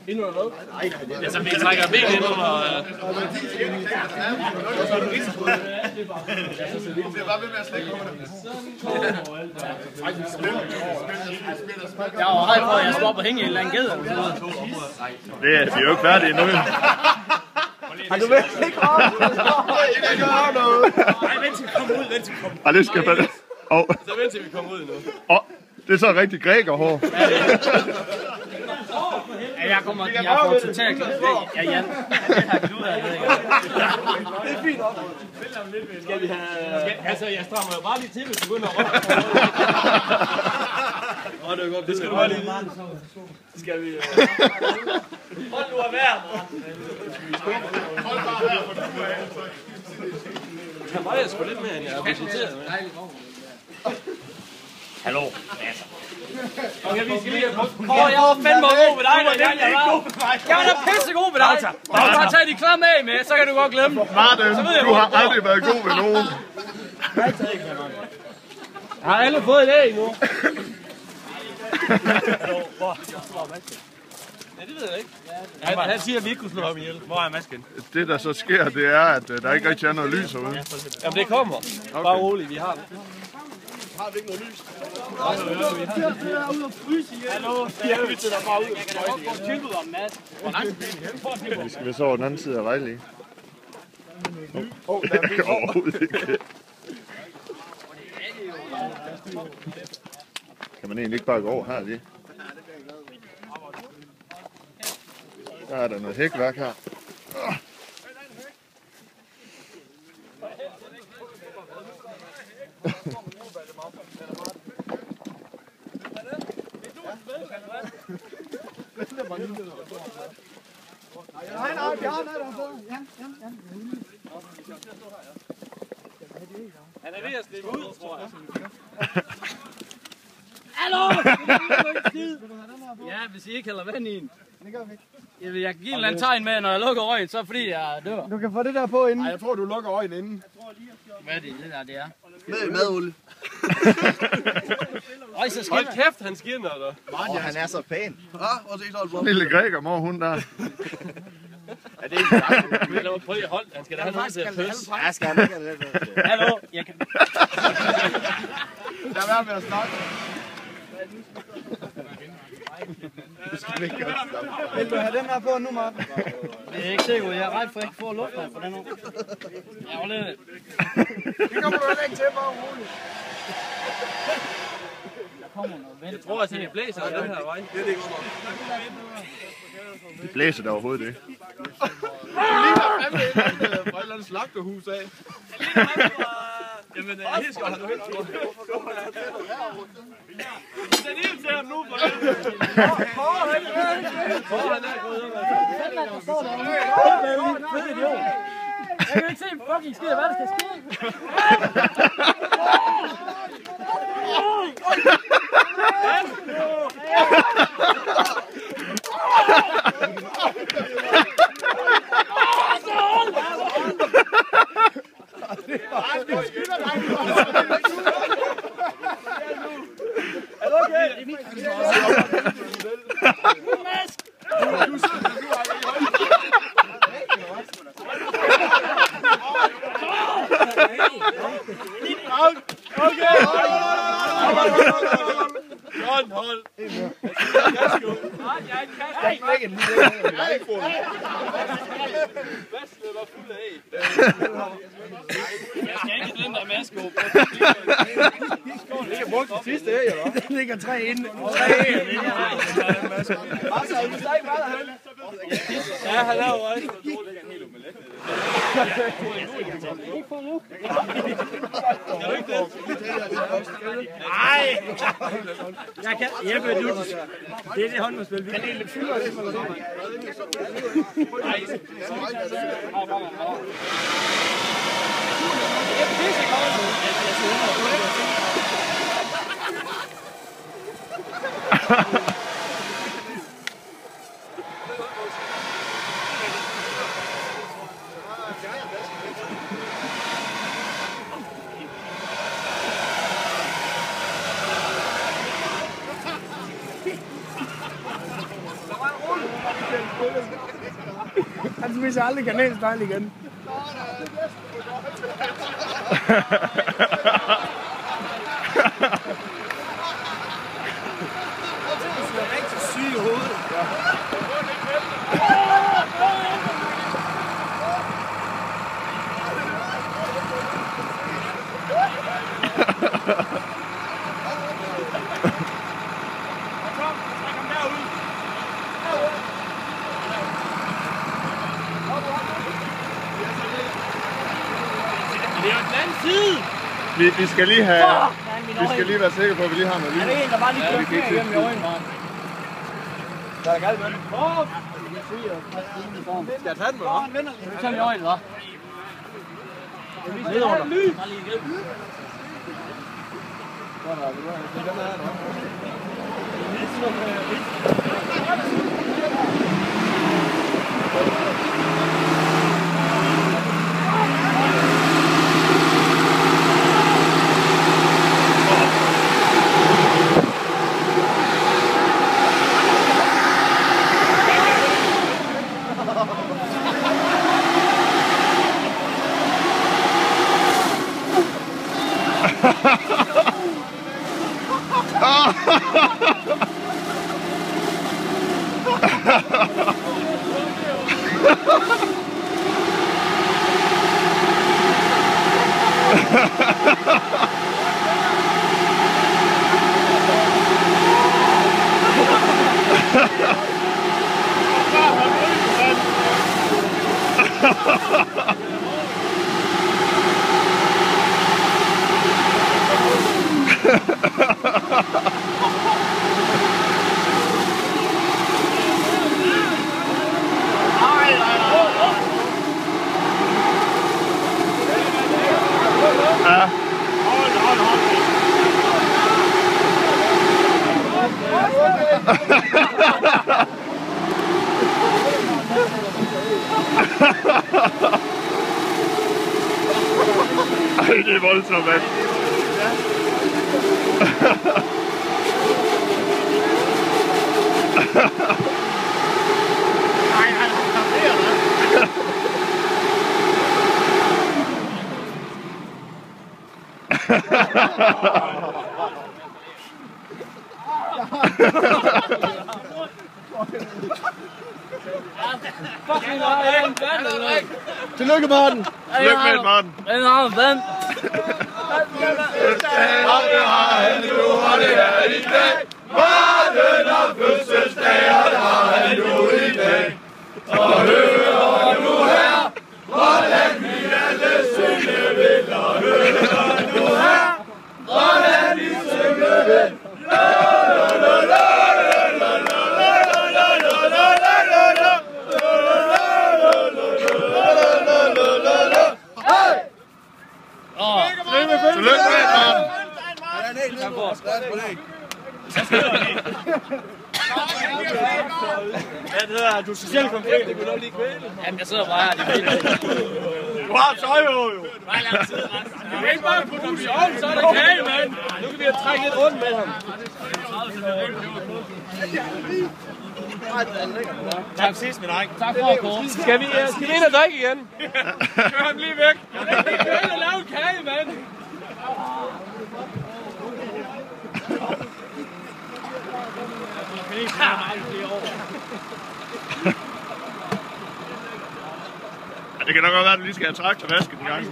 Ind under noget? Ja, så vi trækker benene ind under... Det er bare ved med at slække på det. Jeg var ret for, at jeg skulle op og hænge i en eller anden ged. Det er, de er jo ikke færdige endnu. Har du virkelig ikke råd? Jeg gør noget. Nej, vent til vi kommer ud, vent til vi kommer ud. Og det skal man... Så vent til vi kommer ud nu. Det er så rigtig grækerhår. Ja, jeg får totalt klart. Ja, Jan. Det har vi ud af, det ikke? Det er fint op. Skal vi have... Altså, jeg strammer jo bare lige til, hvis du begynder at råbe. Det er godt. Det skal du bare lige vide. Skal vi... Hold nu af vejret, Hold bare her, for du er jeg vejer sgu lidt mere, end jeg er budgetteret med. Hallo? Okay, vi skal lige... jeg var fandme god med dig, der jeg var. Jeg var da pissegod med dig. Bare tag de klamme af med, så kan du godt glemme. Martin, du har aldrig været god med nogen. Har alle fået et æg nu? Ja, det ved jeg ikke. Han siger, at vi ikke kunne slå ham ihjel. Hvor er masken? Det der så sker, det er, at der ikke rigtig er noget lys herude. Jamen det kommer. Bare roligt, vi har det. Har vi ikke noget lys? Jeg er ude og fryse igen. Hallo, jeg er vittet der bare ud. Jeg kan da godt få tilbud om mad. Hvor langt er vi hen? Vi skal så over den anden side af Vejle. Jeg kan overhovedet ikke. Kan man egentlig ikke bare gå over her lige? Der er der noget hækværk her. Nej, Bjarne er der så. Jan. Han er ved at slippe ud, tror jeg. Hallo! Ja, hvis I ikke hælder vand i en. Det gør vi ikke. Jeg kan give en eller anden tegn med, når jeg lukker øjnene, så er det fordi, jeg dør. Du kan få det der på inden. Nej, jeg tror, du lukker øjnene inden. Hvad er det der, det er? Med madolie. Øj, så hold kæft, han skinner der. Han er så pæn. Ja, og se så En lille græker mor hun der. Er det ikke? Prøv lige hold, han skal da have noget til at pøsse. Ja, skal han ikke have det. Hallo, jeg kan... Lad være med at snakke. Vil du have den her på nu, Martin? Det er ikke sikkert, jeg er ret for, at jeg ikke får luft her for den nu. Jeg var lidt... Det kommer du ikke til, bare roligt. Jeg tror, at det blæser af den her vej. Det er det godt nok. Det blæser der overhovedet ikke. Du ligner fandme fra et eller andet slagterhus af. Jamen, helt skal have du helt tro. Sæt ild til ham nu, for helvede. Han er gået ud. Jeg kan ikke se en fucking skid, hvad der skal ske. Er du okay? Mask! Okay! John, hold! Jeg var fuld af æg. Jeg skal ikke den der maske op. Det kan bruge det sidste æg, eller? Der ligger 3 inde. 3 æg. Altså, du skal ikke være derhen. Ja, han er jo også. Kan du ikke det? Nej! Jeg kan hjælpe nu. Det er det håndboldspil. Vi kan dele det fylder det. Nej. Det er pissegodt. spiser jeg aldrig kanelstejl igen. Du er rigtig syg i hovedet. Det er jo den anden side! Vi skal lige have... Vi skal lige være sikre på, at vi lige har noget lyd. Er det en, der bare lige kører her hjemme i øjen, bare? Der er galt med den. Skal jeg tage den med dig? Skal vi tage den i øjnet, hva'? Vi skal have en lyd! Ej, det er voldsomt, mand. Nej, han har Tillykke, Martin. Tillykke med Martin. Den har en vand. Martin har fødselsdag, og det har han nu i dag. Og hører nu her, hvordan vi alle synge vil. Og hører nu her, hvordan vi synge vil. Tillykke med Martin. Ja, det er, du er socialt konkret. Det kunne du lige kvæle. Jamen, jeg sidder bare her. Du har tøj på, jo. Bare lang tid, du kan ikke bare putte ham i ovnen, så er det kage, mand. Nu kan vi have trækket lidt rundt med ham. Tak sidst, min dreng. Tak for at komme. Skal vi ind og drikke igen? Kør ham lige væk. Jeg kan ikke køre ind og lave en kage, mand. Jeg kan ikke køre mig i flere år. Ja, det kan nok godt være, at du lige skal have traktorvasket en gang.